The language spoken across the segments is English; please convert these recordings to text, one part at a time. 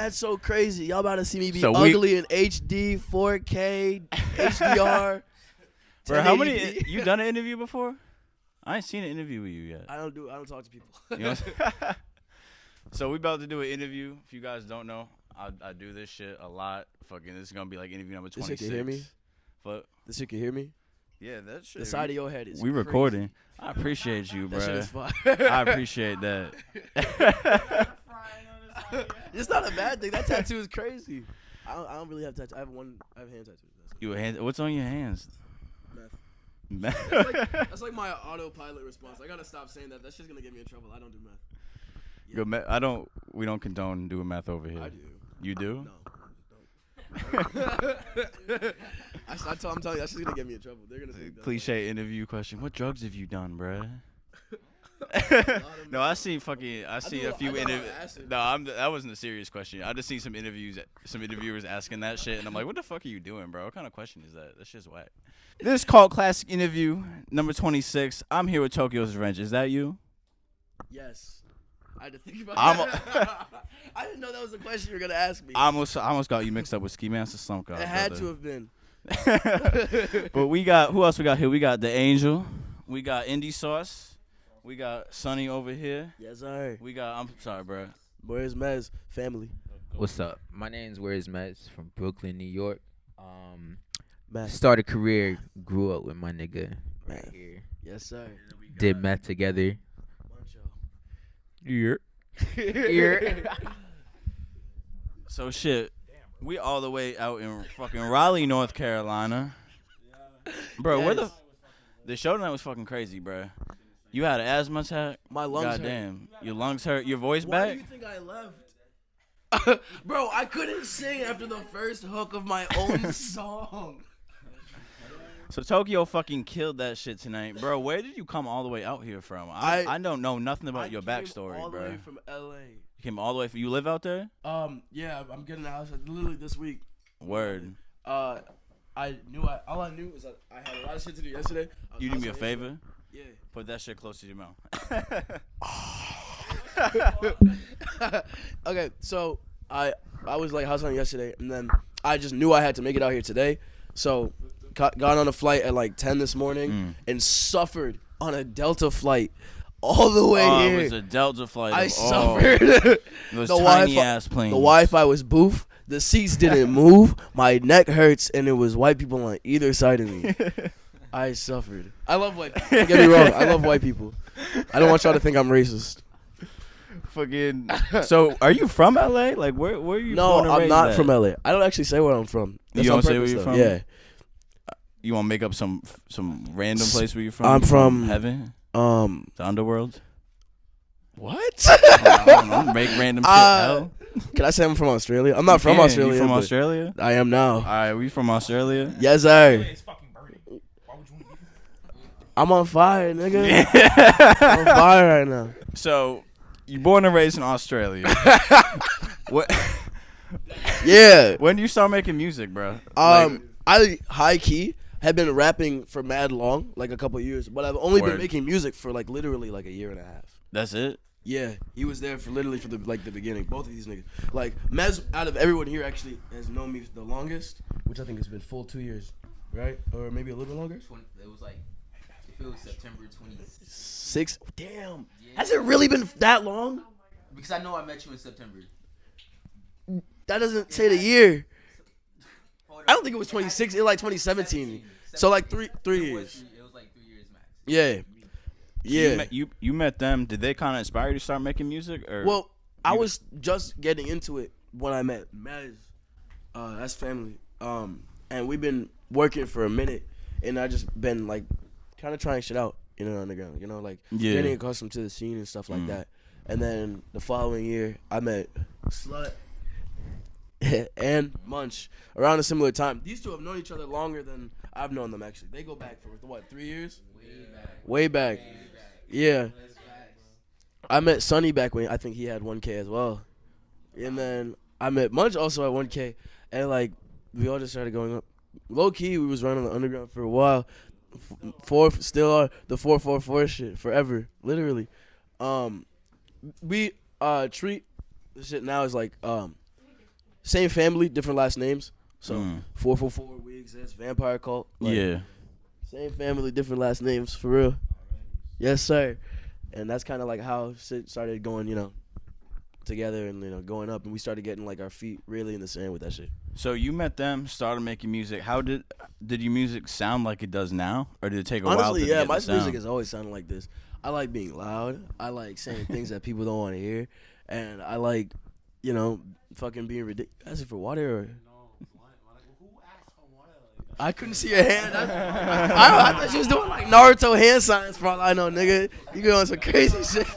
That's so crazy. Y'all about to see me be So ugly in HD, 4K, HDR. Bro, how many? You done an interview before? I ain't seen an interview with you yet. I don't talk to people. You know So we about to do an interview. If you guys don't know, I do this shit a lot. Fucking, this is gonna be like interview number 26. This shit can hear me? But This shit can hear me? yeah, that shit. The side of your head is We crazy. recording. I appreciate you, bro. That shit is fire. I appreciate that. It's not a bad thing. That tattoo is crazy. I don't really have tattoos. I have hand tattoos. You a hand? What's on your hands? Meth. That's like my autopilot response. I gotta stop saying that. That shit's gonna get me in trouble. I don't do meth. Yeah. We don't condone doing meth over here. I do. You do? No. I'm telling you, that's just gonna get me in trouble. They're gonna think Cliche interview question. What drugs have you done, bruh? No, I see a few interviews. No, that wasn't a serious question. I just seen some interviewers asking that shit, and I'm like, what the fuck are you doing, bro? What kind of question is that? That shit's whack. This is Kult Classic Interview, number 26. I'm here with Tokyo's Revenge. Is that you? Yes. I had to think about that. I didn't know that was the question you were gonna ask me. I almost got you mixed up with Ski Master Slump. It had to have been. But who else we got here? We got The Angel. We got Indie Sauce. We got Sonny over here. Yes, sir. I'm sorry, bro. Where's Mez? Family. What's up? My name's Where's Mez from Brooklyn, New York. Meth. Started career, grew up with my nigga right here. Yes, sir. Did meth together. Here. Here. So shit, we all the way out in fucking Raleigh, North Carolina. Bro, where the show tonight was fucking crazy, bro. You had an asthma attack? My lungs Goddamn. Your lungs hurt. Your voice Why back? do you think I left? Bro, I couldn't sing after the first hook of my own song. So Tokyo fucking killed that shit tonight. Bro, where did you come all the way out here from? I don't know nothing about your backstory, all the bro. way from LA. You came all the way from, you live out there? Yeah, I'm getting a house literally this week. Word. All I knew was that I had a lot of shit to do yesterday. You do me a favor? Yeah. Put that shit close to your mouth. Okay, so I was like house hunting yesterday, and then I just knew I had to make it out here today. So got on a flight at like 10 this morning and suffered on a Delta flight all the way here. It was a Delta flight. I suffered. It was tiny ass plane. The Wi-Fi was boof. The seats didn't move. My neck hurts, and it was white people on either side of me. I suffered. I love white people. Don't get me wrong. I love white people. I don't want y'all to think I'm racist. Fucking. So, are you from LA? Like, where are you? No, born and I'm raised not at? from LA. I don't actually say where I'm from. You That's don't on say where purpose, you're though. from? Yeah. You want to make up some random place where you're from? I'm from heaven. The underworld. What? I don't know. Make random shit. Hell. Can I say I'm from Australia? I'm not from Australia. You from Australia? I am now. All right, we from Australia. Yes, sir. I'm on fire, nigga. I'm on fire right now. So, you born and raised in Australia. What? Yeah. When do you start making music, bro? I high key have been rapping for mad long, like a couple years, but I've only been making music for like literally like a year and a half. That's it? Yeah, he was there for literally for the beginning. Both of these niggas. Like Mez, out of everyone here, actually has known me the longest, which I think has been full 2 years, right? Or maybe a little bit longer. It was like, it was September 26th. Damn. Yeah. Has it really been that long? Because I know I met you in September. That doesn't say the year. I don't think it was 26. It was like 2017. So like three years. It was like 3 years max. Yeah. Yeah. So you met them. Did they kind of inspire you to start making music? Or well, I was just getting into it when I met Mez. That's family. And we've been working for a minute, and I just been like kind of trying shit out, you know, on the ground, you know, like getting accustomed to the scene and stuff like that. And then the following year, I met Slut and Munch around a similar time. These two have known each other longer than I've known them, actually. They go back for, what, 3 years? Way back. Yeah. I met Sonny back when I think he had 1K as well. And then I met Munch also at 1K. And, like, we all just started going up. Low-key, we was running on the underground for a while. Still are the 444 shit forever, literally. We treat the shit now as like same family, different last names. So 444, we exist. Vampire Cult. Like, yeah. Same family, different last names, for real. Yes, sir. And that's kind of like how shit started going, together and, going up. And we started getting, like, our feet really in the sand with that shit. So you met them, started making music. How did your music sound like it does now? Or did it take a while to get my the sound? music has always sounded like this. I like being loud. I like saying things that people don't want to hear. And I like, fucking being ridiculous. Asking for water or... I couldn't see your hand. I thought she was doing like Naruto hand signs for all I know, nigga. You going some crazy shit.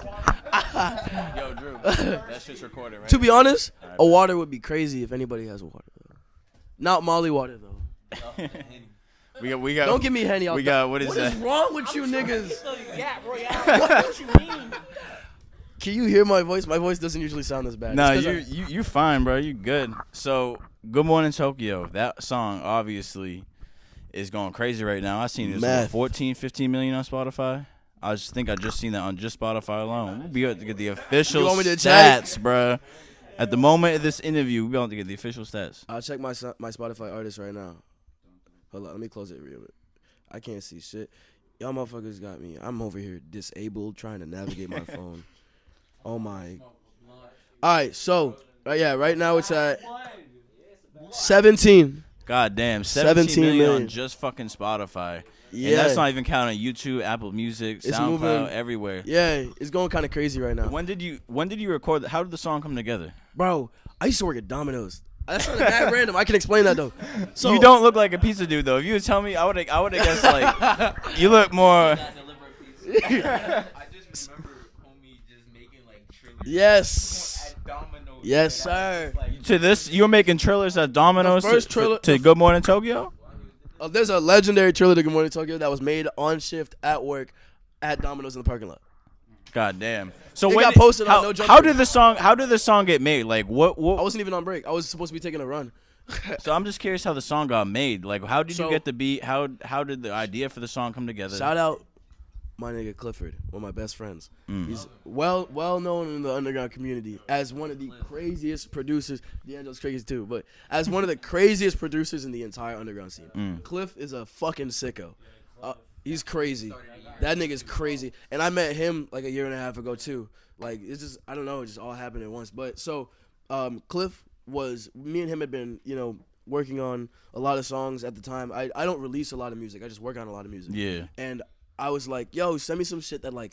Yo, Drew, that shit's recorded, right? To be honest, a water would be crazy if anybody has a water. Not Molly water though. we got. Don't give me Henny. We got. What is that? What is wrong with you niggas? What you mean? Can you hear my voice? My voice doesn't usually sound this bad. No, you fine, bro. You good. So, Good Morning Tokyo. That song obviously is going crazy right now. I seen it 14, 15 million on Spotify. I just seen that on just Spotify alone. We'll be able to get the official stats, bro. At the moment of this interview, we'll be able to get the official stats. I'll check my Spotify artist right now. Hold on, let me close it real bit. I can't see shit. Y'all motherfuckers got me. I'm over here disabled trying to navigate my phone. Oh my. All right, so right now it's at 17. God damn, 17 million on just fucking Spotify. Yeah. And that's not even counting YouTube, Apple Music, SoundCloud, everywhere. Yeah, it's going kind of crazy right now. When did you record? How did the song come together? Bro, I used to work at Domino's. That's not that random. I can explain that though. So you don't look like a pizza dude though. If you would tell me, I would have guessed like you look more. I just remember homie just making like trailers. Yes. At Domino's. Yes, sir. To this, you were making trailers at Domino's to Good Morning Tokyo? There's a legendary trailer to Good Morning Tokyo that was made on shift at work at Domino's in the parking lot. God damn. So it when got posted on No Jumper. How did the song get made? Like what I wasn't even on break. I was supposed to be taking a run. So I'm just curious how the song got made. Like how did you get the beat? How did the idea for the song come together? Shout out my nigga Clifford, one of my best friends. He's well known in the underground community as one of the craziest producers. D'Angelo's crazy too, but as one of the craziest producers in the entire underground scene. Cliff is a fucking sicko. He's crazy. That nigga's crazy. And I met him like a year and a half ago too. Like it's just I don't know, it just all happened at once. But so Cliff me and him had been, working on a lot of songs at the time. I don't release a lot of music. I just work on a lot of music. Yeah. And I was like, yo, send me some shit that like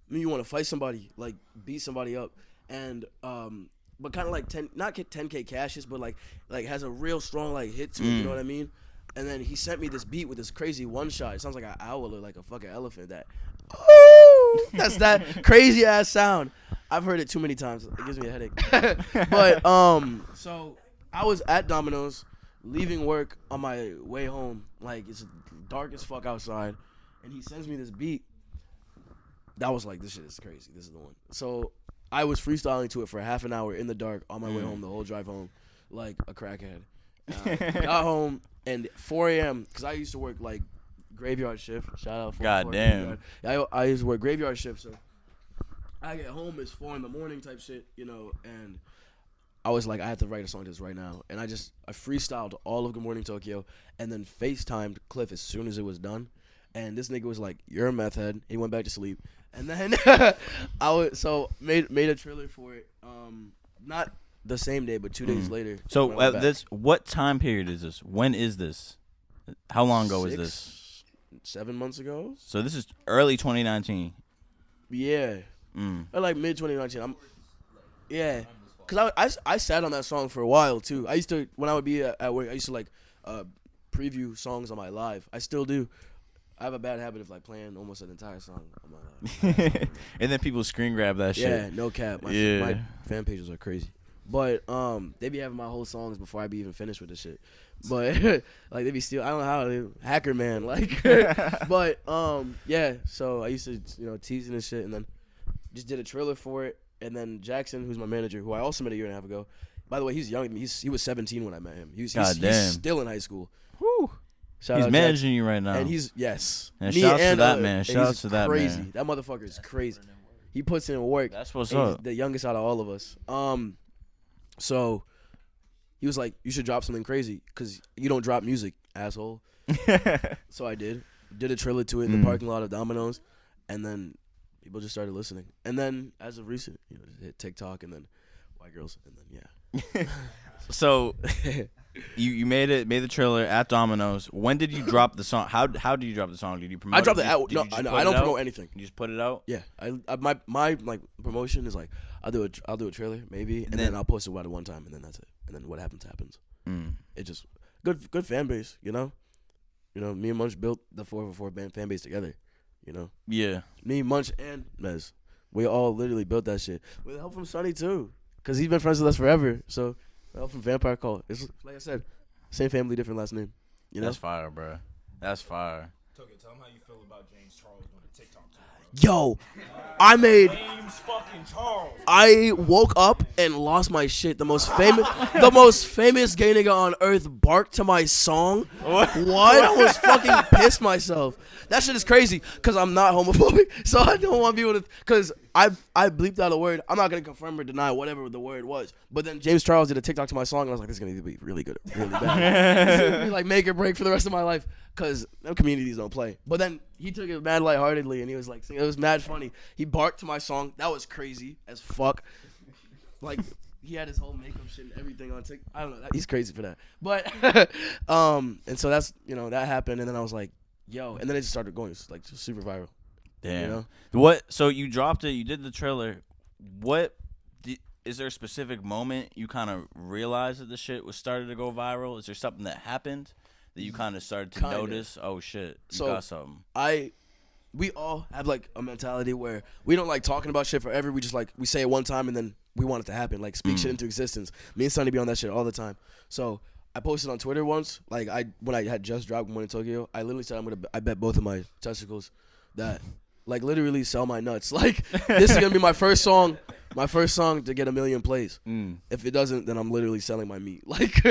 you want to fight somebody, like beat somebody up, and but kind of like not get 10K cashes, but like has a real strong like hit to it. You know what I mean? And then he sent me this beat with this crazy one shot. It sounds like an owl or like a fucking elephant. That's that crazy ass sound. I've heard it too many times. It gives me a headache. But so I was at Domino's, leaving work on my way home. Like it's dark as fuck outside. And he sends me this beat. That was like, this shit is crazy. This is the one. So I was freestyling to it for half an hour in the dark on my way home, the whole drive home, like a crackhead. Got home and 4 a.m. because I used to work like graveyard shift. Shout out. God damn. I used to work graveyard shift, so I get home, it's 4 a.m. type shit, and I was like, I have to write a song to this right now. And I freestyled all of Good Morning Tokyo and then FaceTimed Cliff as soon as it was done. And this nigga was like, "You're a meth head." He went back to sleep. And then made a trailer for it. Not the same day, but 2 days later. So what time period is this? When is this? How long ago is this? 7 months ago. So this is early 2019. Yeah. Or like mid 2019. Yeah. Cause I sat on that song for a while too. I used to, when I would be at work, I used to like preview songs on my live. I still do. I have a bad habit of like playing almost an entire song on my live. And then people screen grab that shit. Yeah, no cap. My fan pages are crazy. But they be having my whole songs before I be even finished with the shit. But like they be still, I don't know how hacker man like. But yeah. So I used to teasing and shit, and then just did a trailer for it. And then Jackson, who's my manager, who I also met a year and a half ago. By the way, he's young. He was 17 when I met him. He's still in high school. Whew. He's managing you right now. And he's, yes. And shouts to that man. Shouts to that crazy. man. That motherfucker is crazy. He puts in work. That's what's up. He's the youngest out of all of us. So he was like, you should drop something crazy because you don't drop music, asshole. So I did a trailer to it in the parking lot of Domino's, and then people just started listening. And then as of recent, just hit TikTok and then white girls, and then yeah. So you made the trailer at Domino's. When did you drop the song? How did you drop the song? Did you promote? I dropped it? it out. No, I don't promote anything. You just put it out. Yeah, my like promotion is like I'll do a trailer maybe, and then I'll post it about it one time, and then that's it. And then what happens happens. It just good fan base, me and Munch built the 444 band fan base together, Yeah. Me, Munch, and Mez, we all literally built that shit with help from Sonny too, cause he's been friends with us forever. So help from Vampire Call. It's like I said, same family, different last name. That's fire, bro. That's fire. Tokyo, tell him how you feel about James Charles doing a TikTok too, bro. Yo, I made. James fucking Charles. I woke up and lost my shit. The most famous gay nigga on earth barked to my song. What? I was fucking pissed myself. That shit is crazy because I'm not homophobic, so I don't want people to. Because I bleeped out a word. I'm not gonna confirm or deny whatever the word was. But then James Charles did a TikTok to my song, and I was like, this is gonna be really good, really bad. This is gonna be like make or break for the rest of my life. Cause them communities don't play. But then he took it mad lightheartedly, and he was like, it was mad funny. He barked to my song. That was crazy as fuck. Like he had his whole makeup shit and everything on TikTok. I don't know. He's crazy for that. But and so that's that happened, and then I was like, yo, and then it just started going like just super viral. Damn. What? So you dropped it. You did the trailer. Is there a specific moment you kind of realized that the shit was started to go viral? Is there something that happened that you kind of started to notice? Oh shit, you got something. We all have like a mentality where we don't like talking about shit forever. We just like we say it one time and then we want it to happen. Like speak shit into existence. Me and Sonny be on that shit all the time. So I posted on Twitter once, like when I had just dropped Good Morning Tokyo, I literally said I bet both of my testicles that like literally sell my nuts. Like this is gonna be my first song to get 1 million plays. If it doesn't, then I'm literally selling my meat. Like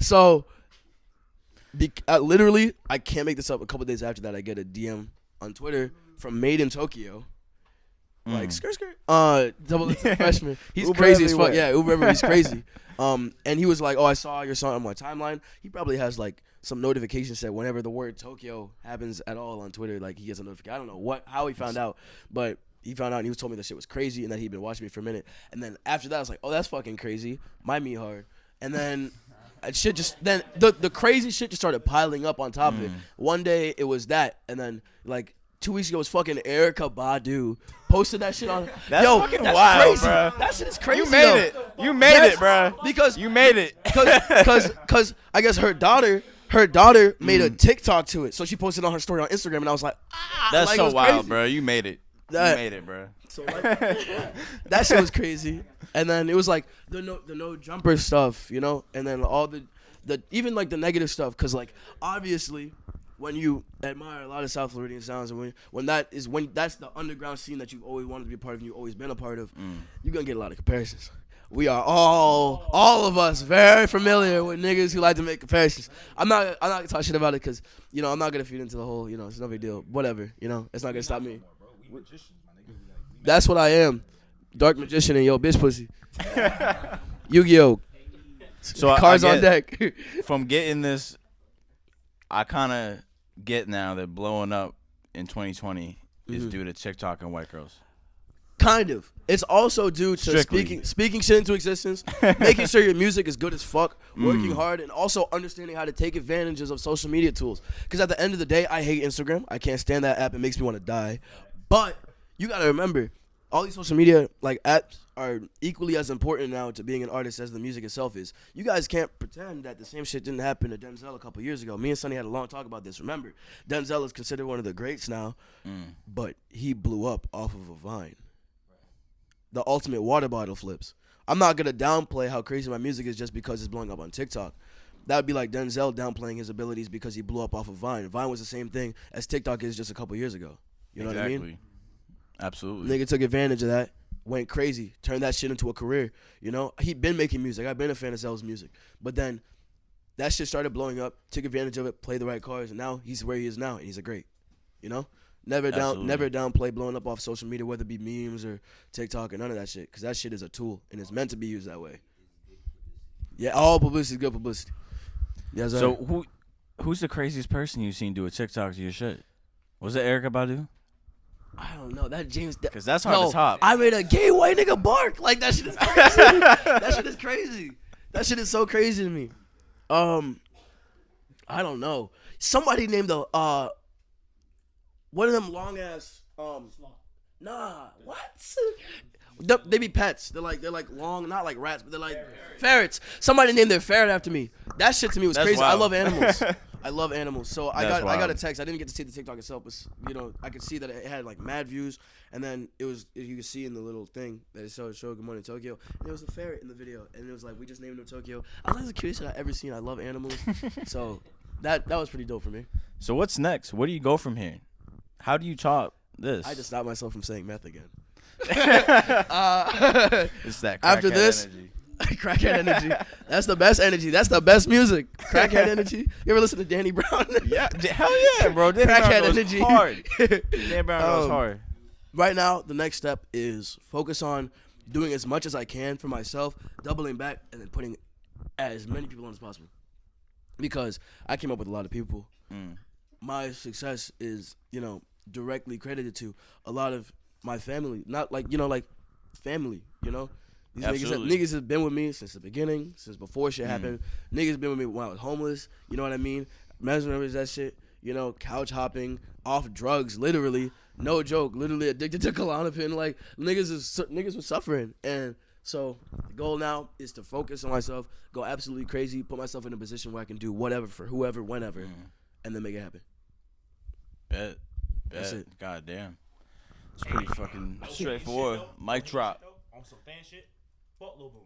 so. Literally, I can't make this up. A couple days after that, I get a DM on Twitter from Made in Tokyo, like skirt. Double freshman. He's Uber crazy as fuck. everywhere. Yeah, Uber everywhere. He's crazy. And he was like, "Oh, I saw your song on my timeline." He probably has like some notification set whenever the word Tokyo happens at all on Twitter. Like he gets a notification. I don't know how he found out, but he found out and he told me the shit was crazy and that he'd been watching me for a minute. And then after that, I was like, "Oh, that's fucking crazy. My me hard." And then. Shit just then the crazy shit just started piling up on top of it. One day it was that, and then like 2 weeks ago it was fucking Erykah Badu posted that shit on. That's fucking wild, crazy. Bro. That shit is crazy. You made it. You made it, bro. Because you made it. Because I guess her daughter made a TikTok to it, so she posted on her story on Instagram, and I was like, that's like, so wild, crazy. bro. You made it. You made it, bro. So like, that shit was crazy. And then it was like the no jumper stuff, and then all the even like the negative stuff, because like obviously when you admire a lot of South Floridian sounds and when that's the underground scene that you've always wanted to be a part of and you've always been a part of, you're gonna get a lot of comparisons. We are all of us very familiar with niggas who like to make comparisons. I'm not gonna talk shit about it because I'm not gonna feed into the whole it's no big deal. Whatever, it's not gonna stop me. That's what I am. Dark magician and yo bitch pussy. Yu-Gi-Oh! So cards on deck. From getting this, I kind of get now that blowing up in 2020 is due to TikTok and white girls. Kind of. It's also due to speaking shit into existence, making sure your music is good as fuck, working hard, and also understanding how to take advantages of social media tools. Because at the end of the day, I hate Instagram. I can't stand that app. It makes me want to die. But you got to remember, all these social media like apps are equally as important now to being an artist as the music itself is. You guys can't pretend that the same shit didn't happen to Denzel a couple years ago. Me and Sonny had a long talk about this. Remember, Denzel is considered one of the greats now, but he blew up off of a Vine. The ultimate water bottle flips. I'm not going to downplay how crazy my music is just because it's blowing up on TikTok. That would be like Denzel downplaying his abilities because he blew up off of Vine. Vine was the same thing as TikTok is just a couple years ago. You know what I mean? Absolutely. Nigga took advantage of that, went crazy, turned that shit into a career. He'd been making music. I've been a fan of Zell's music. But then that shit started blowing up, took advantage of it, played the right cards, and now he's where he is now, and he's a great. Never downplay blowing up off social media, whether it be memes or TikTok or none of that shit, because that shit is a tool, and it's meant to be used that way. Yeah, all publicity is good publicity. Yes, sir. So who's the craziest person you've seen do a TikTok to your shit? Was it Erykah Badu? I don't know. That James. Because that's hard to top. I made a gay white nigga bark. Like, that shit is crazy. That shit is crazy. That shit is so crazy to me. I don't know. Somebody named one of them long ass nah, what? They be pets. They're like long, not like rats, but they're like ferrets. Somebody named their ferret after me. That shit to me was That's crazy. wild. I love animals. I love animals. So I That's got a wild. text. I didn't get to see the TikTok itself, but I could see that it had like mad views, and then you could see in the little thing that it showed Good Morning Tokyo, and there was a ferret in the video, and it was like, we just named him Tokyo. I was like, that's the cutest shit I've ever seen. I love animals. So that was pretty dope for me. So what's next? Where do you go from here? How do you top this? I just stopped myself from saying meth again. It's that After crackhead this, energy. crackhead energy. That's the best energy. That's the best music. Crackhead energy. You ever listen to Danny Brown? Yeah, hell yeah, bro. Danny Crackhead Brown goes energy. hard. Danny Brown goes hard. Right now, the next step is focus on doing as much as I can for myself, doubling back, and then putting as many people on as possible. Because I came up with a lot of people. My success is, directly credited to a lot of my family. Not like, family, These Absolutely. niggas have been with me since the beginning, since before shit happened. Niggas been with me when I was homeless, you know what I mean? Mesmerized that shit, couch hopping, off drugs, literally. No joke, literally addicted to Klonopin. Like, niggas was suffering. And so the goal now is to focus on myself, go absolutely crazy, put myself in a position where I can do whatever for whoever, whenever, and then make it happen. Bet. That's it. God damn. It's pretty fucking straightforward. Mic drop. On some fan shit. Fuck Lil Boom.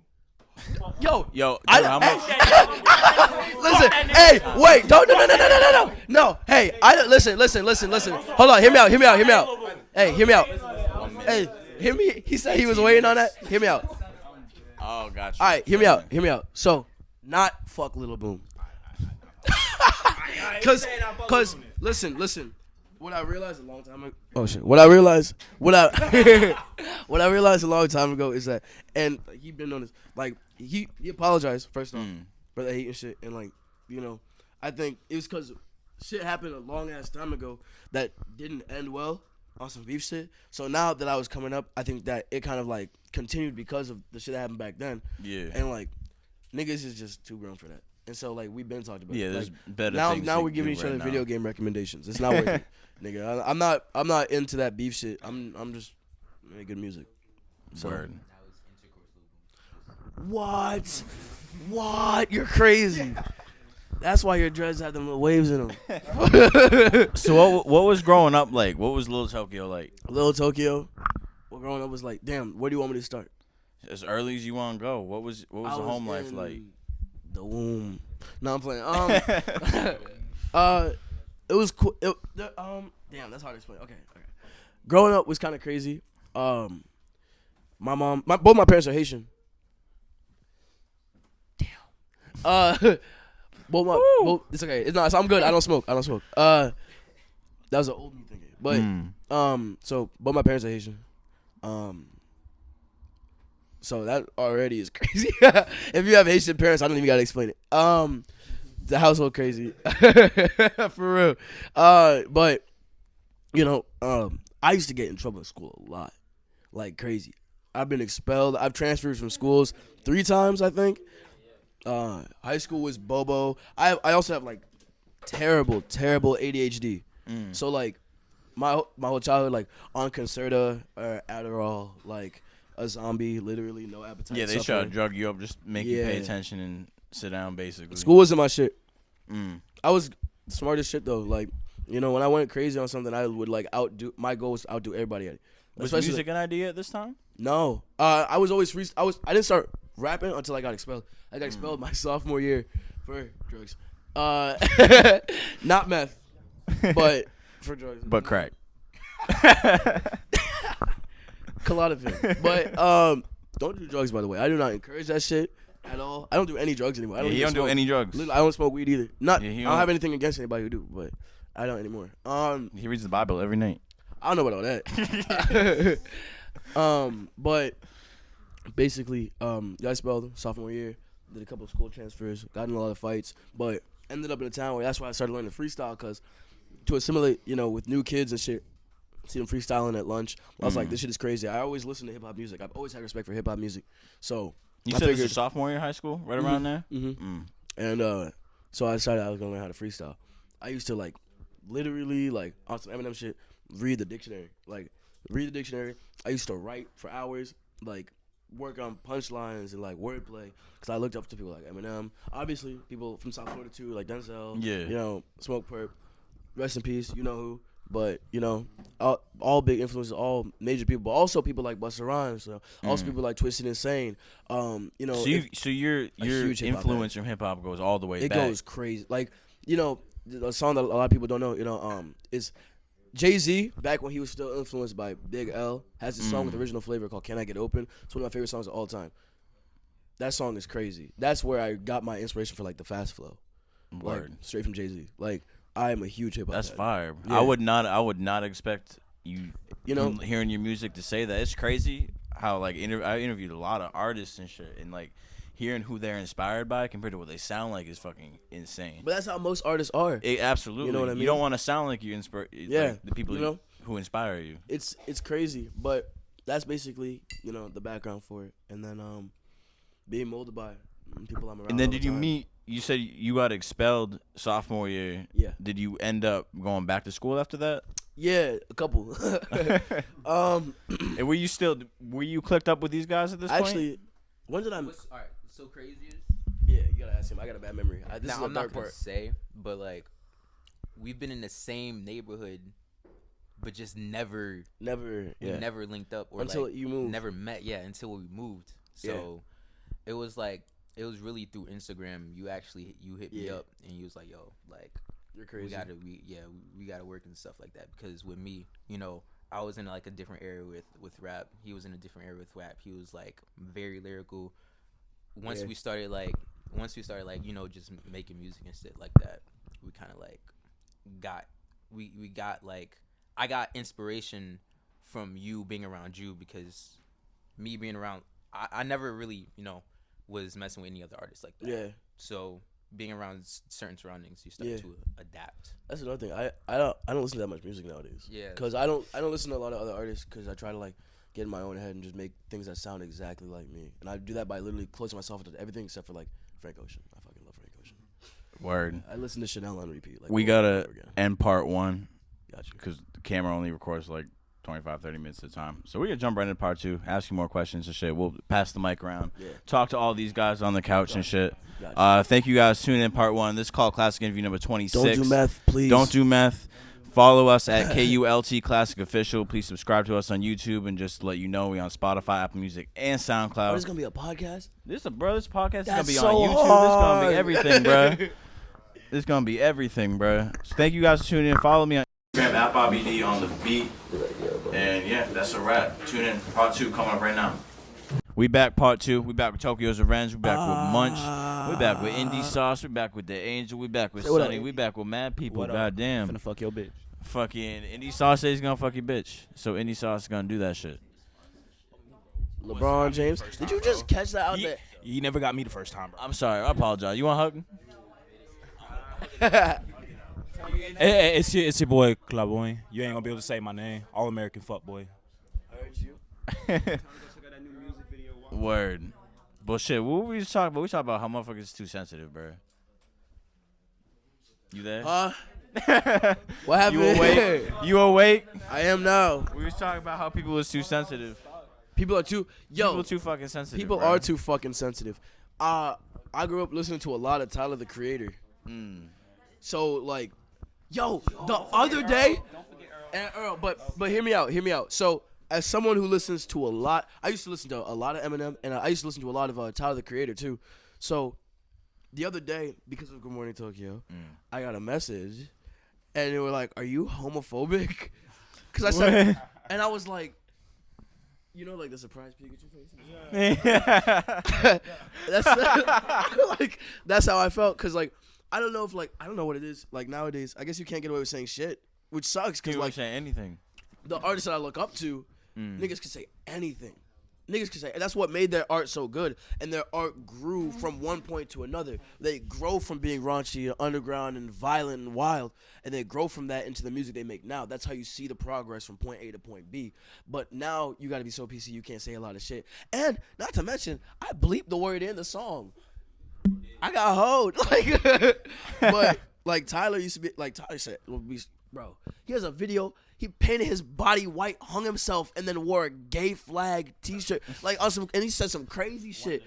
Yo, dude, I- how much? Listen, hey, wait, don't, no, hey, listen. Hold on, hear me out. Hey, hear me out. Hey, hear me. He said he was waiting on that. Hear me out. Oh, gotcha. All right, hear me out. So, not fuck Lil Boom. Cause, listen. What I realized a long time ago. Oh shit. What I realized a long time ago is that, and he been on this. Like, he apologized first off for the hate and shit, and like, I think it was because shit happened a long ass time ago that didn't end well on some beef shit. So now that I was coming up, I think that it kind of like continued because of the shit that happened back then. Yeah. And like, niggas is just too grown for that. And so like we've been talking about Yeah, it. there's Like, better now things now to we're giving do each other right video now. game recommendations. It's not working. Nigga, I'm not into that beef shit. I'm just making good music. So. Word. What? You're crazy. That's why your dreads have them little waves in them. So what was growing up like? What was Little Tokyo like? Little Tokyo, well, growing up was like, damn, where do you want me to start? As early as you want to go. What was the home life in like? The womb. No, I'm playing. It was cool. Damn, that's hard to explain. Okay. Growing up was kind of crazy. My mom, both my parents are Haitian. Damn. Both, it's okay. It's not. So I'm good. I don't smoke. That was an old me thinking. But so both my parents are Haitian. So that already is crazy. If you have Haitian parents, I don't even gotta explain it. The household crazy. For real. But I used to get in trouble in school a lot. Like crazy. I've been expelled. I've transferred from schools 3 times, I think. High school was Bobo. I also have like terrible ADHD. So like my whole childhood like on Concerta or Adderall, like a zombie, literally no appetite. Yeah, they try to suffering. drug you up, just make you pay Yeah. attention and sit down, basically. School wasn't my shit. I was smart as shit though. Like, when I went crazy on something, I would like outdo. My goal was to outdo everybody at it. Was Especially, music an idea at this time? No, I was always I didn't start rapping until I got expelled. I got expelled my sophomore year for drugs. Not meth, but for drugs. But crack. Klonopin. But don't do drugs, by the way. I do not encourage that shit at all. I don't do any drugs anymore. I don't He even don't do smoke. any drugs. Literally, I don't smoke weed either. Yeah, I he don't have anything against anybody who do, but I don't anymore. He reads the Bible every night. I don't know about all that. But basically, got expelled sophomore year. did a couple of school transfers, got in a lot of fights, but ended up in a town where that's why I started learning freestyle, because to assimilate, with new kids and shit, see them freestyling at lunch. I was like, this shit is crazy. I always listen to hip hop music. I've always had respect for hip hop music. So You I said this figured, is sophomore year of high school, right around there? and so I decided I was gonna learn how to freestyle. I used to literally on some Eminem shit, read the dictionary. I used to write for hours, work on punchlines and wordplay, because I looked up to people like Eminem. Obviously, people from South Florida too, like Denzel. Yeah. Smoke Perp. Rest in peace. You know who. But all big influences, all major people, but also people like Busta Rhymes. So also people like Twisted Insane. So your influence from hip hop goes all the way back. It goes crazy. The song that a lot of people don't know, is Jay-Z, back when he was still influenced by Big L, has this song with original flavor called Can I Get Open? It's one of my favorite songs of all time. That song is crazy. That's where I got my inspiration for the fast flow. Straight from Jay-Z. I am a huge hip hop. That's head. fire. Yeah. I would not expect you hearing your music to say that. It's crazy how I interviewed a lot of artists and shit, and hearing who they're inspired by compared to what they sound like is fucking insane. But that's how most artists are. Absolutely. You know what I mean? You don't want to sound like you inspire the people who inspire you. It's crazy, but that's basically, the background for it. And then being molded by people I'm around. And then all did the you time. meet, you said you got expelled sophomore year. Yeah. Did you end up going back to school after that? Yeah, a couple. And were you clicked up with these guys at this point? Actually, when did I? All right, so crazy is. Yeah, you gotta ask him. I got a bad memory. This is Now a I'm not dark gonna part. say, but we've been in the same neighborhood, but just never linked up or until you moved. Never met. Yeah, until we moved. So it was really through Instagram. You hit me up and you was like, yo, you're crazy. We gotta work and stuff like that, because with me, I was in a different area with rap. He was in a different area with rap. He was very lyrical. Once we started just making music and shit like that, we kind of I got inspiration from you being around you, because me being around, I never really was messing with any other artists like that. Yeah. So being around certain surroundings, you start to adapt. That's another thing. I don't listen to that much music nowadays. Yeah. Because I don't listen to a lot of other artists, because I try to get in my own head and just make things that sound exactly like me. And I do that by literally closing myself to everything except for Frank Ocean. I fucking love Frank Ocean. Word. I listen to Chanel on repeat. We gotta end part one. Gotcha. Because the camera only records 25, 30 minutes at a time. So we gotta jump right into part two, ask you more questions and shit. We'll pass the mic around. Yeah. Talk to all these guys on the couch and shit. Gotcha. Thank you guys for tuning in part one. This is Kult Classic Interview number 26. Don't do meth, please. Don't do meth. Follow us at KULT Classic Official. Please subscribe to us on YouTube, and just to let you know, we on Spotify, Apple Music, and SoundCloud. Oh, this is gonna be a podcast? This podcast is gonna be so on YouTube. hard. This is gonna be everything, bro. This is gonna be everything, bro. So thank you guys for tuning in. Follow me on Instagram at Bobby Dee on the beat. And yeah, that's a wrap. Tune in. Part two coming up right now. We back part two. We back with Tokyo's Revenge. We back with Munch. We back with Indie Sauce. We back with The Angel. We back with Sunny. We back with Mad People. Goddamn. Finna fuck your bitch. Fucking Indie Sauce says he's gonna fuck your bitch. So Indie Sauce is gonna do that shit. LeBron James. Did you just catch that out there? You never got me the first time, bro. I'm sorry. I apologize. You want a hug? Hey, it's your boy Claboy. You ain't gonna be able to say my name. All American fuckboy. I heard you. Word. Bullshit. What were we just talking about? We talking about how motherfuckers is too sensitive, bro. You there? What happened? You awake? You awake? I am now. We was talking about how people was too sensitive. People are too. People too fucking sensitive. People bro. are too fucking sensitive. I grew up listening to a lot of Tyler the Creator. So the other day, and Earl, but hear me out. So as someone who listens to a lot, I used to listen to a lot of Eminem, and I used to listen to a lot of Tyler the Creator too. So the other day, because of Good Morning Tokyo, I got a message, and they were like, "Are you homophobic?" Because I said, and I was like, the surprise Pikachu face. That's how I felt. Cause I don't know if I don't know what it is. Nowadays, I guess you can't get away with saying shit, which sucks. Cause People saying anything. The artists that I look up to, niggas can say anything. Niggas can say, and that's what made their art so good. And their art grew from one point to another. They grow from being raunchy, underground, and violent and wild, and they grow from that into the music they make now. That's how you see the progress from point A to point B. But now you got to be so PC you can't say a lot of shit. And not to mention, I bleeped the word in the song. I got hoed. But like Tyler used to be, like Tyler said, bro, he has a video. He painted his body white, hung himself, and then wore a gay flag T-shirt. Like awesome, and he said some crazy shit.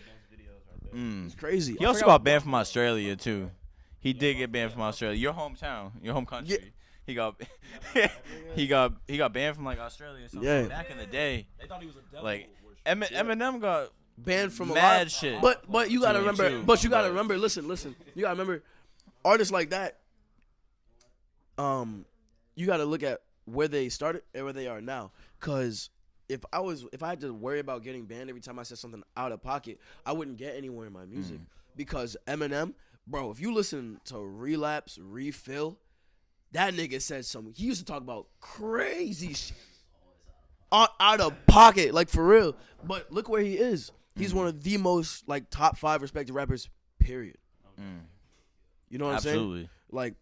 It's crazy. He also got banned from Australia too. He did get banned from Australia. Your hometown, your home country. Yeah. He got he got banned from like Australia or something back in the day. They thought he was a devil. Like Eminem got banned from mad a lot. shit. But you gotta remember. too. But you gotta remember. Listen. You gotta remember, artists like that. You gotta look at where they started and where they are now. Cause if I had to worry about getting banned every time I said something out of pocket, I wouldn't get anywhere in my music. Because Eminem, bro, if you listen to Relapse, Refill, that nigga said something. He used to talk about crazy shit. Out of pocket, like for real. But look where he is. He's one of the most like top 5 respected rappers, period. You know what I'm saying? Absolutely. Like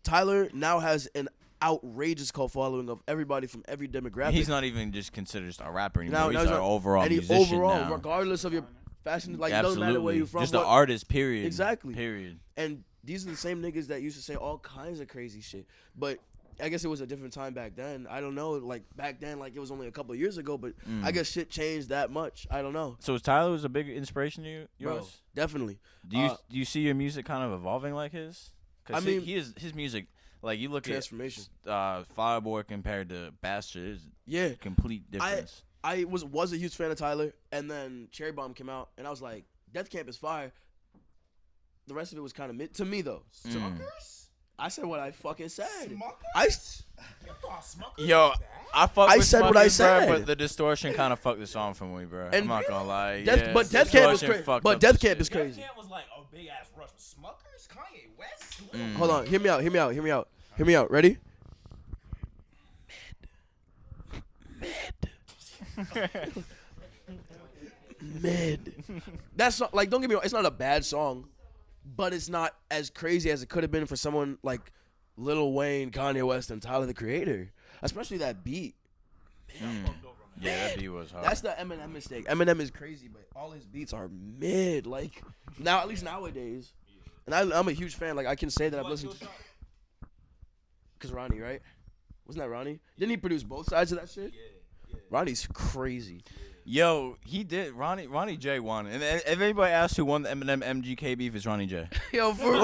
Tyler now has an outrageous cult following of everybody from every demographic. He's not even just considered a rapper anymore. Now He's an overall musician now. Regardless of your fashion, like it doesn't matter where you're from. Just an artist, period. Exactly. Period. And these are the same niggas that used to say all kinds of crazy shit. But I guess it was a different time back then. I don't know. Like back then, like it was only a couple of years ago. But I guess shit changed that much. I don't know. So Tyler was a big inspiration to you, yours? Bro, definitely. Do you see your music kind of evolving like his? I mean, his music. Like you look transformation. at Fireboy compared to Bastard, Yeah, complete difference. I was a huge fan of Tyler, and then Cherry Bomb came out, and I was like, Death Camp is fire. The rest of it was kind of mid to me though. Smuckers? I said what I fucking said. Smuckers? Yo, I fuck I with said what I Smuckers, bro, said. but the distortion kind of fucked the song for me, bro. I'm not gonna lie. But Death Camp was crazy. But Death Camp is Death crazy. Camp was like a big ass rush. Smuckers? Kanye West? Hold on, hear me out. Ready? Mid. That's not, like, don't get me wrong, it's not a bad song, but it's not as crazy as it could have been for someone like Lil Wayne, Kanye West, and Tyler the Creator. Especially that beat. Yeah, that beat was hard. That's the Eminem mistake. Eminem is crazy, but all his beats are mid. Like now, at least nowadays. And I'm a huge fan. Like I can say that I've listened to. Cause Ronnie, right? Wasn't that Ronnie? Didn't he produce both sides of that shit? Yeah. Ronnie's crazy. Yo, he did. Ronnie J won. And if anybody asks who won the Eminem MGK beef, it's Ronnie J. Yo, for real.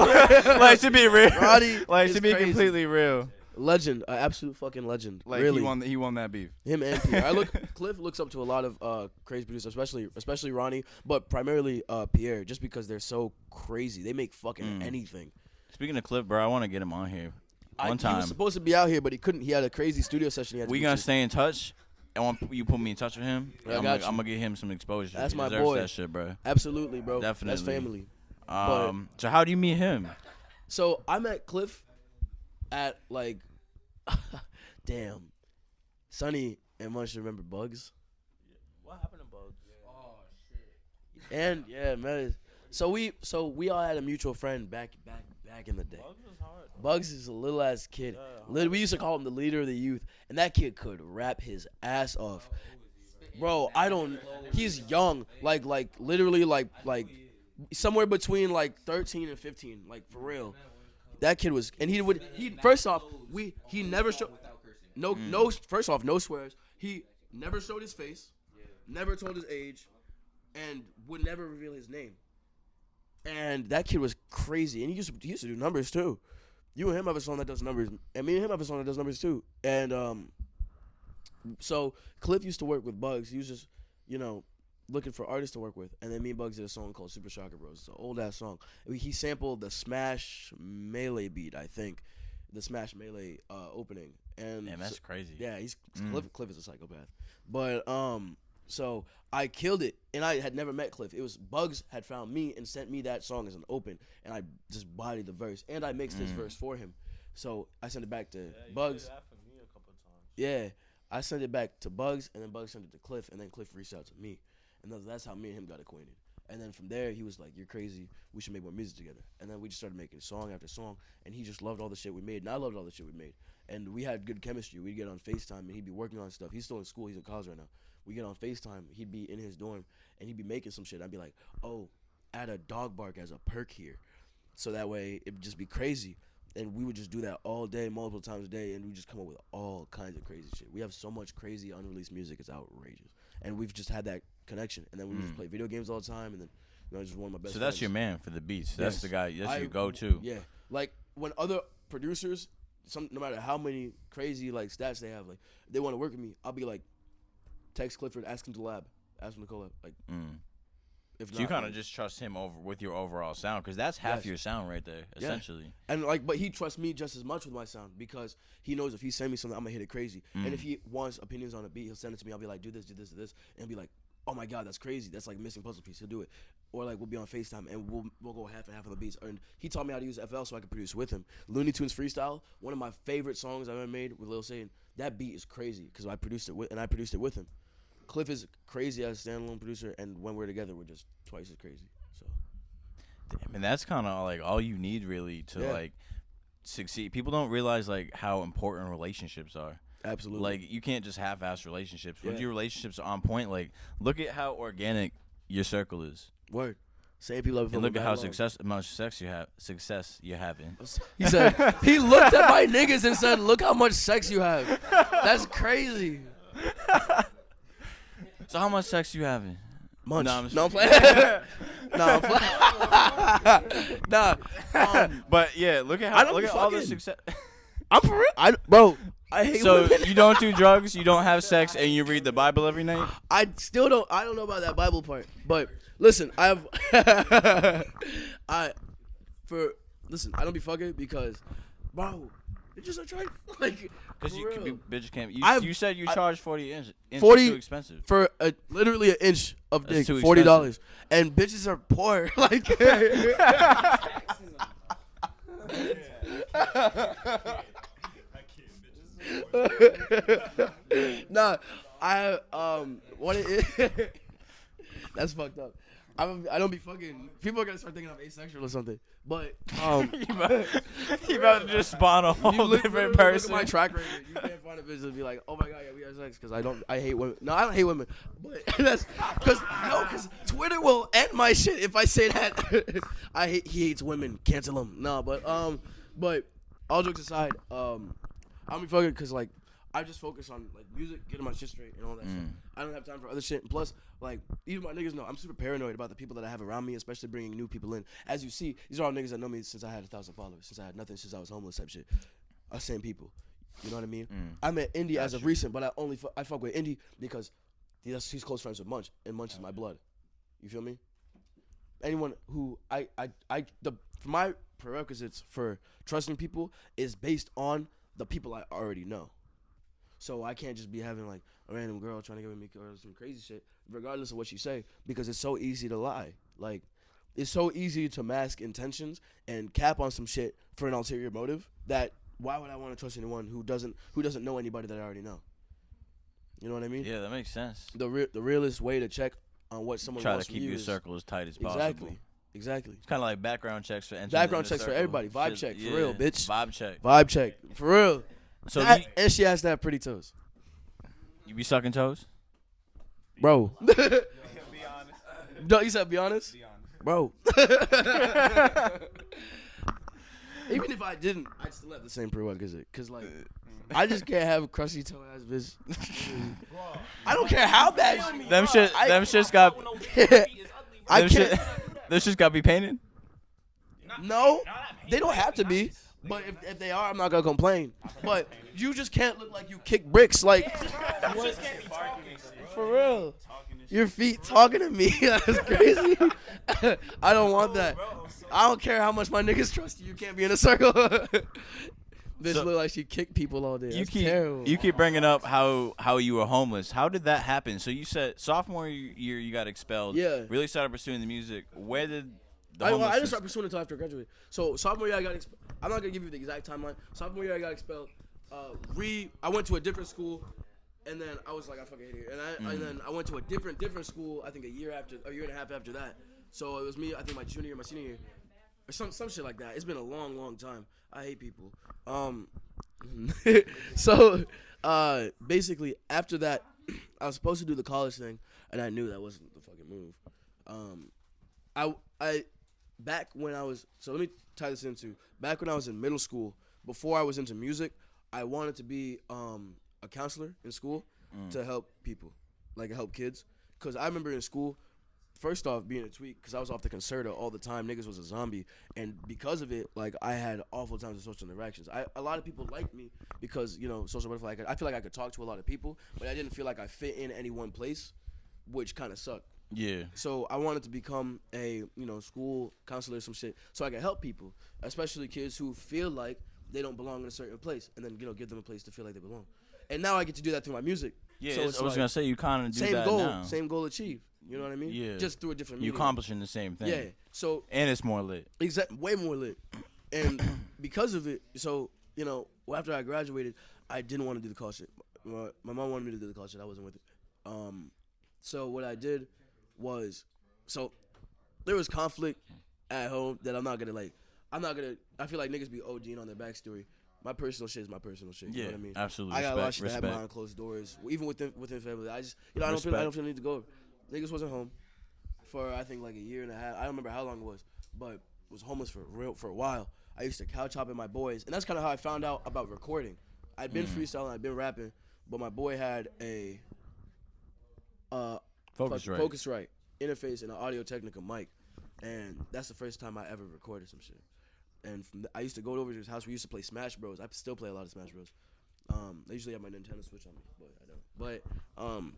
Like to be real. Ronnie like is to be crazy. completely real. Legend, an absolute fucking legend. Like really. he won that beef. Him and Pierre. Cliff looks up to a lot of crazy producers, especially Ronnie, but primarily Pierre, just because they're so crazy. They make fucking anything. Speaking of Cliff, bro, I want to get him on here one He time. was supposed to be out here, but he couldn't. He had a crazy studio session. He had to We do gonna shit. stay in touch. I want you put me in touch with him. Yeah, I'm got you. gonna get him some exposure. That's He my deserves boy. that shit, bro. Absolutely, bro. Definitely. That's family. So how do you meet him? So I met Cliff at like, damn, Sonny and Munch remember Bugs. What happened to Bugs? Oh, shit. And yeah, man. So we all had a mutual friend back in the day. Bugs was hard. Bugs is a little ass kid. We used to call him the leader of the youth, and that kid could rap his ass off. Bro, he's young, like literally like somewhere between like 13 and 15, like for real. That kid was, and he first off, he never showed no first off, no swears. He never showed his face, never told his age, and would never reveal his name. And that kid was crazy, and he used to do numbers too. You and him have a song that does numbers, and me and him have a song that does numbers too. And so Cliff used to work with Bugs. He was just, looking for artists to work with. And then me and Bugs did a song called Super Shocker Bros. It's an old ass song. He sampled the Smash Melee beat, I think, the Smash Melee opening. And Damn, that's crazy. Yeah, Cliff is a psychopath. But so I killed it, and I had never met Cliff. It was Bugs had found me and sent me that song as an open, and I just bodied the verse, and I mixed this verse for him. So I sent it back to Bugs. Did that for me a couple of times. Yeah, I sent it back to Bugs, and then Bugs sent it to Cliff, and then Cliff reached out to me. and that's how me and him got acquainted. And then from there, he was like, "You're crazy. We should make more music together." And then we just started making song after song, and he just loved all the shit we made, and I loved all the shit we made. And we had good chemistry. We'd get on FaceTime, and he'd be working on stuff. He's still in school. He's in college right now. We get on FaceTime. He'd be in his dorm, and he'd be making some shit. I'd be like, "Oh, add a dog bark as a perk here," so that way it'd just be crazy. And we would just do that all day, multiple times a day, and we just come up with all kinds of crazy shit. We have so much crazy unreleased music; it's outrageous. And we've just had that connection. And then we just play video games all the time, and then just one of my best. So friends. that's your man for the beats. Yes. That's the guy. That's your go-to. Yeah, like when other producers, no matter how many crazy like stats they have, like they want to work with me, I'll be like, text Clifford, ask him to collab, like. If So you kind of just trust him over with your overall sound, because that's half your sound right there, essentially. And like, but he trusts me just as much with my sound, because he knows if he sends me something, I'm gonna hit it crazy. And if he wants opinions on a beat, he'll send it to me. I'll be like, do this, and he'll be like, oh my god, that's crazy. That's like a missing puzzle piece. He'll do it. Or like we'll be on FaceTime and we'll go half and half on the beats. And he taught me how to use FL so I could produce with him. Looney Tunes Freestyle, one of my favorite songs I've ever made with Lil Satan. That beat is crazy because I produced it with him. Cliff is crazy as a standalone producer, and when we're together, we're just twice as crazy. So, damn, and that's kind of like all you need really to like succeed. People don't realize like how important relationships are. Absolutely. Like you can't just half-ass relationships. When your relationships are on point, like look at how organic your circle is. Word. Same people have. And look at how much success you're having. He said he looked at my niggas and said, "Look how much sex you have." That's crazy. So how much sex you having? Much. No, I'm playing. No, I'm playing. Nah. But yeah, look at how all the success. I'm for real. Bro, I hate So women. you don't do drugs, you don't have sex, and you read the Bible every night? I don't know about that Bible part. But listen, I have I don't be fucking because, bro, it's just a try. Like, because you could be bitch can't. You said you charge 40 inch. 40 too expensive for literally an inch of dick. too $40, and bitches are poor. Like, nah, what it is. That's fucked up. I don't be fucking. People are gonna start thinking I'm asexual or something. But you about to just spawn a whole different person. Look at my track record. You can't find a bitch and be like, oh my god, yeah, we have sex. Because I hate women. No, I don't hate women. But that's because Twitter will end my shit if I say that. He hates women. Cancel him. No, but all jokes aside, I'm be fucking because like I just focus on like music, getting my shit straight and all that stuff. I don't have time for other shit. And plus, like, even my niggas know I'm super paranoid about the people that I have around me, especially bringing new people in. As you see, these are all niggas that know me since I had 1,000 followers, since I had nothing, since I was homeless type shit. Same people. You know what I mean? I met Indy as of recent, but I fuck with Indy because he's close friends with Munch, and Munch is my blood. You feel me? Anyone who my prerequisites for trusting people is based on the people I already know. So I can't just be having like a random girl trying to give me some crazy shit, regardless of what she say, because it's so easy to lie. Like, it's so easy to mask intentions and cap on some shit for an ulterior motive. That why would I want to trust anyone who doesn't know anybody that I already know? You know what I mean? Yeah, that makes sense. The realest way to check on what someone wants from you Try to keep your is, circle as tight as possible. Exactly. It's kind of like background checks for entering. Background checks for everybody. Vibe check for real, bitch. Vibe check for real. So and she has to have pretty toes. You be sucking toes, bro. Be honest. No, you said be honest, bro. Even if I didn't, I'd still have the same prerequisite. Cause like, I just can't have a crusty toe ass bitch. I don't care how bad she. Them shits got. I can't. Them shits got to be painted. No, they don't have to be. But if they are, I'm not gonna complain. But you just can't look like you kick bricks. Like, for real. Your feet talking to me. That's crazy. I don't want that. I don't care how much my niggas trust you. You can't be in a circle. This look like she kicked people all day. That's terrible. You keep bringing up how you were homeless. How did that happen? So you said sophomore year you got expelled. Yeah. Really started pursuing the music. Where did the I didn't homelessness... start pursuing it until after I graduated. So sophomore year I got expelled. I'm not gonna give you the exact timeline. Sophomore year I got expelled. I went to a different school. And then I was like, I fucking hate it. And then I went to a different school. I think a year and a half after that. So it was me. I think my junior, my senior year, or some shit like that. It's been a long time. I hate people. So basically after that, I was supposed to do the college thing, and I knew that wasn't the fucking move. I back when I was, so let me tie this into, back when I was in middle school, before I was into music, I wanted to be a counselor in school to help people, like help kids. Because I remember in school, first off, being a tweak, because I was off the concerta all the time. Niggas was a zombie. And because of it, like, I had awful times of social interactions. A lot of people liked me because, you know, social butterfly, I feel like I could talk to a lot of people, but I didn't feel like I fit in any one place, which kind of sucked. Yeah. So I wanted to become a, you know, school counselor or some shit so I could help people, especially kids who feel like they don't belong in a certain place, and then, you know, give them a place to feel like they belong. And now I get to do that through my music. Yeah, so I was like, gonna say you kind of do same that goal, now. same goal achieved. You know what I mean? Yeah. Just through a different You medium. accomplishing the same thing. Yeah. So and it's more lit. way more lit. And because of it, so, you know, after I graduated, I didn't want to do the college shit. My mom wanted me to do the college shit. I wasn't with it. So what I did was, so there was conflict at home that I'm not gonna, I feel like niggas be ODing on their backstory. My personal shit is my personal shit. You know what I mean? Absolutely. I got a lot of shit that Respect. happened behind closed doors, even within family. I just, you know, I don't feel the need to go. Niggas wasn't home for, I think, like a year and a half. I don't remember how long it was, but was homeless for a while. I used to couch hop at my boys, and that's kind of how I found out about recording. I'd been freestyling, I'd been rapping, but my boy had a Focusrite interface and an Audio-Technica mic, and that's the first time I ever recorded some shit. And I used to go over to his house. We used to play Smash Bros. I still play a lot of Smash Bros. They usually have my Nintendo Switch on me, but I don't. But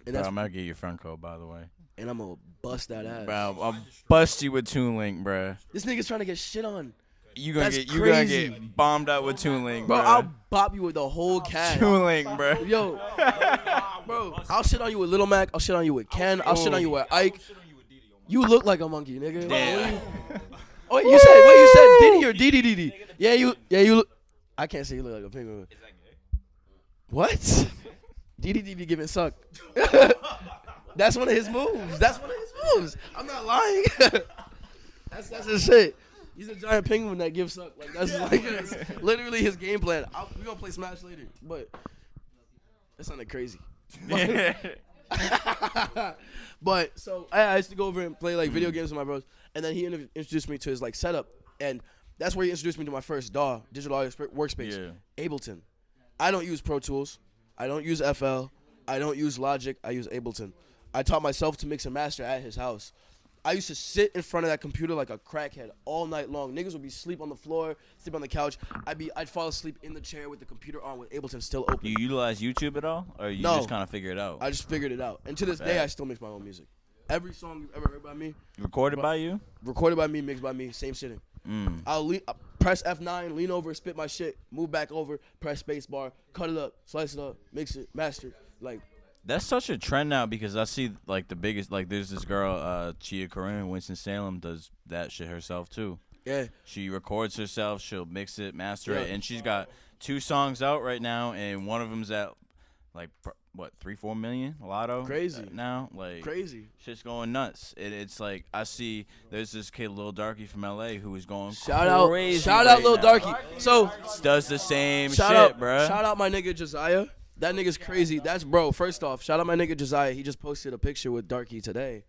and that's, I'm gonna get your front code, by the way. and I'm gonna bust that ass. Bro, I'll bust you with TuneLink, bro. This nigga's trying to get shit on. You gonna That's gonna get bombed out with TuneLink, Bro, bro. I'll bop you with the whole cat. TuneLink, bro. Yo, bro, I'll shit on you with Lil Mac. I'll shit on you with Ken. I'll shit on you with Ike. You look like a monkey, nigga. Damn. Oh, wait, you said Diddy or Diddy Diddy? Yeah, you look. I can't say you look like a penguin. Is that gay? What? Diddy Diddy giving suck. That's one of his moves. I'm not lying. That's his shit. He's a giant penguin that gives suck. Like that's literally his game plan. We're gonna play Smash later, but that sounded crazy. But so I used to go over and play like video games with my bros, and then he introduced me to his like setup, and that's where he introduced me to my first DAW, digital audio workspace, Ableton. I don't use Pro Tools, I don't use FL, I don't use Logic, I use Ableton. I taught myself to mix and master at his house. I used to sit in front of that computer like a crackhead all night long. Niggas would be sleep on the floor, sleep on the couch. I'd fall asleep in the chair with the computer on with Ableton still open. You utilize YouTube at all, or you No. just kind of figure it out? I just figured it out. And to this day, I still mix my own music. Every song you've ever heard by me, Recorded by you? recorded by me, mixed by me, same sitting. I'll press F9, lean over, spit my shit, move back over, press space bar, cut it up, slice it up, mix it, master it. Like, That's such a trend now because I see like the biggest, like there's this girl, Chia Corinne in Winston-Salem does that shit herself too. yeah. She records herself, she'll mix it, master it, Yeah. and she's got 2 songs out right now, and one of them's at like what 3-4 million Lotto. Crazy. Now, like Crazy. shit's going nuts. It's like I see there's this kid Lil Darky from LA who is going Shout crazy out right Lil now. Darky. So, Does the same shout shit, out, bruh. shout out my nigga Josiah. That nigga's crazy. That's bro. First off, shout out my nigga Josiah. He just posted a picture with Darky today.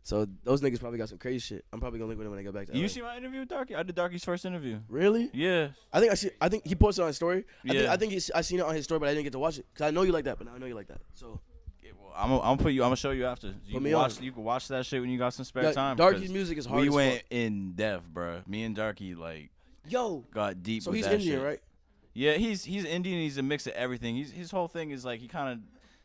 So those niggas probably got some crazy shit. I'm probably gonna link with him when I get back to LA. You see my interview with Darky? I did Darky's first interview. Really? Yeah. I think he posted on his story. Yeah. I think I seen it on his story, but I didn't get to watch it because I know you like that. But now I know you like that. So I'm gonna show you after. You Put me can watch. on. You can watch that shit when you got some spare yeah, time. Darky's 'cause music is hard. We as went fuck. in depth, bruh. Me and Darky like Yo. got deep. So with he's that Indian, shit. right? Yeah, he's Indian. He's a mix of everything. His whole thing is like he kind of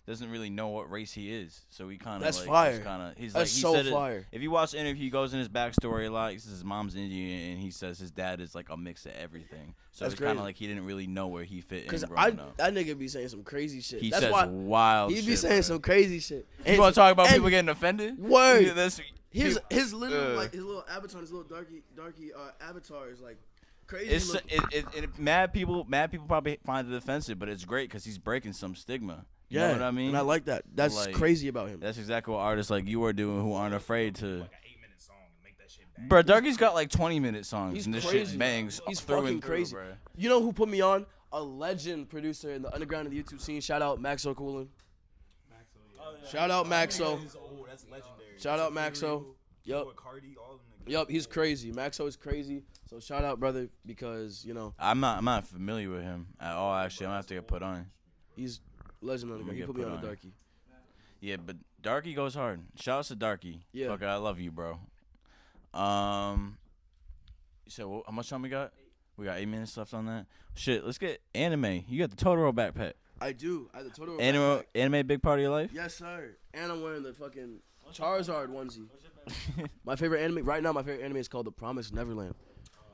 doesn't really know what race he is, so he kind of That's like fire. he's That's like he so said fire. If you watch the interview, he goes in his backstory a lot. He says his mom's Indian, and he says his dad is like a mix of everything. So That's it's kind of crazy. like he didn't really know where he fit in Cause growing up. that nigga be saying some crazy shit. He That's says why wild. he be shit, saying bruh. some crazy shit. You want to talk about and- people getting offended? Word. Yeah, that's His little uh. like his little avatar, his little darky avatar is like Crazy. It's mad people probably find it offensive, but it's great because he's breaking some stigma. You know what I mean? And I like that. That's Like, crazy about him. That's exactly what artists like you are doing who aren't afraid to. Like an 8-minute song and make that shit bang. Bro, Darky's got like 20-minute songs He's and this crazy. shit bangs. He's through fucking and through, crazy. Bro. You know who put me on? A legend producer in the underground of the YouTube scene. Shout out Maxo Coolin. Shout out Maxo. That's legendary. Shout out Maxo. Yep. Yep, he's crazy. Maxo is crazy. So shout out, brother, because I'm not familiar with him at all. Actually, I'm gonna have to get put on. he's legend on the He get put me put on the on. Darky. Yeah, but Darky goes hard. Shouts to Darky. Yeah. Fuck it, I love you, bro. You said how much time we got? We got 8 minutes left on that. Shit, let's get anime. You got the Totoro backpack. I do. I have the total. Anime big part of your life? Yes, sir. And I'm wearing the fucking Charizard onesie. My favorite anime right now. My favorite anime is called The Promised Neverland.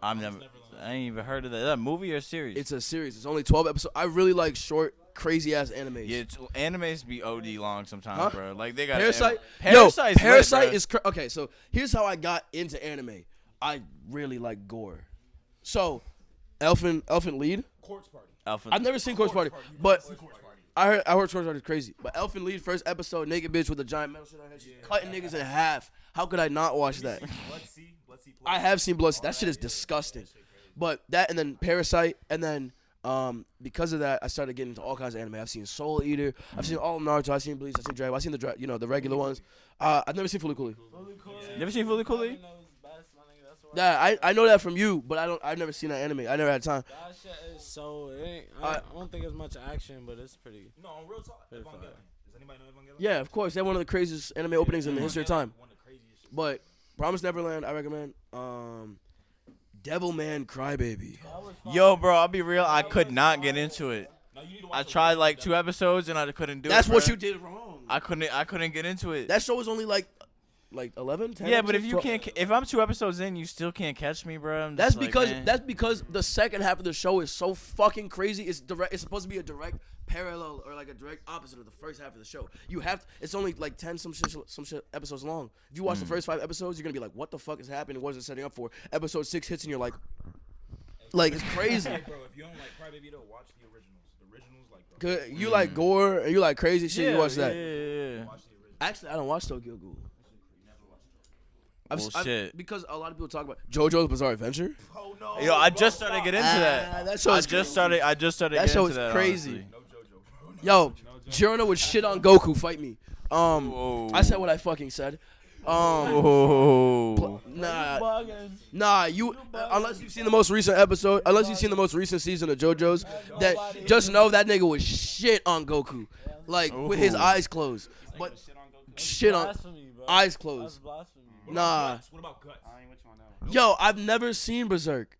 I ain't even heard of that. Is that a movie or a series? It's a series. It's only 12 episodes. I really like short, crazy ass animes. Yeah, animes be OD long sometimes, Huh? bro. Like they got Parasite. Parasite is okay. So here's how I got into anime. I really like gore. So, Elfin Lied. Corpse Party. I've never seen Corpse Party, but I heard Corpse Party is crazy. But Elfin Lied first episode, naked bitch with a giant metal shit on her head, she's cutting niggas in half. How could I not watch that? I have seen Blood. That shit is disgusting. But that and then Parasite and then because of that, I started getting into all kinds of anime. I've seen Soul Eater. I've seen all of Naruto. I've seen Bleach. I've seen Dragon Ball. I've seen the regular ones. I've never seen Fully Cooley. You ever seen Fully Cooley? Yeah, I know that from you, but I've never seen that anime. I never had time. That shit is so. I don't think it's much action, but it's pretty. No, on real talk. Pretty Evangelion. fire. Does anybody know Evangelion? Yeah, of course. They're one of the craziest anime openings in the history of time. One of the craziest shit. But Promised Neverland, I recommend. Devilman Crybaby. Yo, bro, I'll be real. I could not get into it. No, you need to I watch tried like 2 episodes and I couldn't do it. That's what bro. you did wrong. I couldn't get into it. That show was only like 11, 10 Yeah, but if episodes, you 12. can't, if I'm 2 episodes in, you still can't catch me, bro. I'm That's just like, because man. the second half of the show is so fucking crazy. It's direct. It's supposed to be a direct parallel or like a direct opposite of the first half of the show. You have to, it's only like 10 some shit episodes long. If you watch the first 5 episodes, you're gonna be like, what the fuck is happening? What is it setting up for? Episode 6 hits and you're like it's crazy. Hey, bro, if you don't like Crybaby, though, watch the originals. The originals, like, the Good. You like gore and you like crazy shit. You watch that. Yeah. watch the originals. Actually, I don't watch Tokyo Ghoul. Bullshit. Because a lot of people talk about JoJo's Bizarre Adventure. Oh, no. Yo, I just started to get into that. That show I is just started That getting show into is that. crazy. honestly. No JoJo, bro. Yo, Giorno would shit on Goku. Fight me. Whoa. I said what I fucking said. Whoa. Nah. You unless you've seen the most recent episode, unless you've seen the most recent season of JoJo's, that just know that nigga was shit on Goku, like with his Ooh. eyes closed. But shit on Blasphemy, bro. eyes That's closed. blasphemy. Nah. What about Guts? Yo, I've never seen Berserk.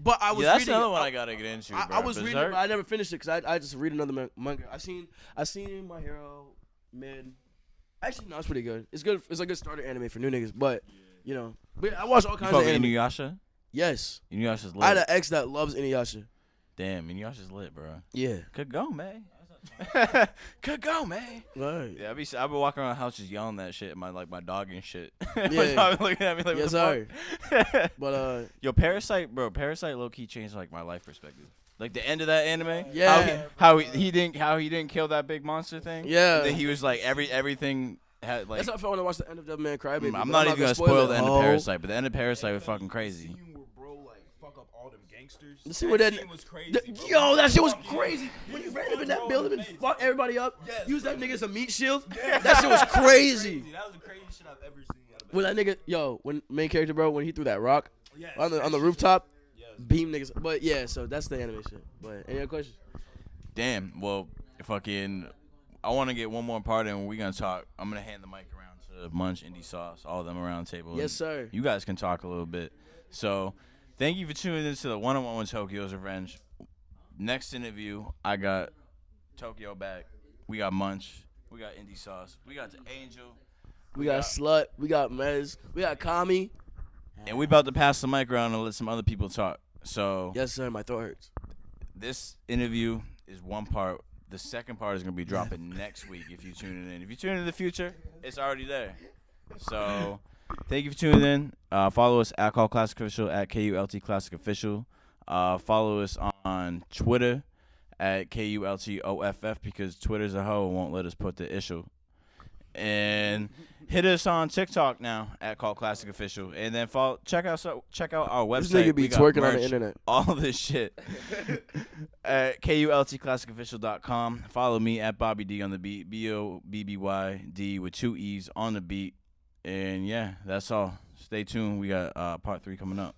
But I was Yeah, that's reading. another one I gotta get into. Bro. I was reading, it, Berserk? but I never finished it because I just read another manga. I seen My Hero mid. Actually, no, it's pretty good. It's good. It's a good starter anime for new niggas. But but I watch all You kinds fuck of with anime. Inuyasha? Yes, Inuyasha's lit. I had an ex that loves Inuyasha. Damn, Inuyasha's lit, bro. Yeah, Could go, man. Could go, man. right. Yeah, I be walking around the house just yelling that shit at my dog and shit. Yeah. My dog looking at me like, Yes, what the fuck? But Yo, Parasite low key changed like my life perspective. Like the end of that anime, Yeah. how he didn't kill that big monster thing. Yeah. And then he was like everything had like. that's how I felt when I watched the end of Devilman Crybaby. I'm but not even gonna spoil the end of Oh. Parasite, but the end of Parasite was fucking crazy. Scene where bro like fuck up all them gangsters. The scene where that- scene was crazy. bro. Yo, that shit was crazy. When you ran up in that building and fuck everybody up, use that nigga as a meat shield. That shit was crazy. That was the craziest shit I've ever seen. out of When that nigga, when main character, bro, when he threw that rock Yes, on the that shit rooftop, Yes. beam niggas. But yeah, so that's the anime shit. But any other questions? Damn. Well, fucking, I want to get one more part in. When we gonna talk. I'm gonna hand the mic around to Munch, Indie Sauce, all of them around the table. Yes, sir. You guys can talk a little bit. So, thank you for tuning into the one-on-one with Tokyo's Revenge. Next interview, I got Tokyo back. We got Munch. We got Indie Sauce. We got the Angel. We got Slut. We got Mez. We got Kami. And we about to pass the mic around and let some other people talk. So, Yes, sir. My throat hurts. this interview is one part. The second part is going to be dropping next week if you tune in. If you tune in the future, it's already there. So, Thank you for tuning in. Follow us at Kult Classic Official, at KULT Classic Official. Follow us on Twitter at KULTOFF because Twitter's a hoe and won't let us put the issue. And hit us on TikTok now at Kult Classic Official, and then check out our website. This nigga be We got twerking on merch, the internet. all this shit at KULTclassicofficial.com. Follow me at Bobby Dee on the beat, BOBBYD with 2 E's on the beat. And yeah, that's all. Stay tuned. We got part 3 coming up.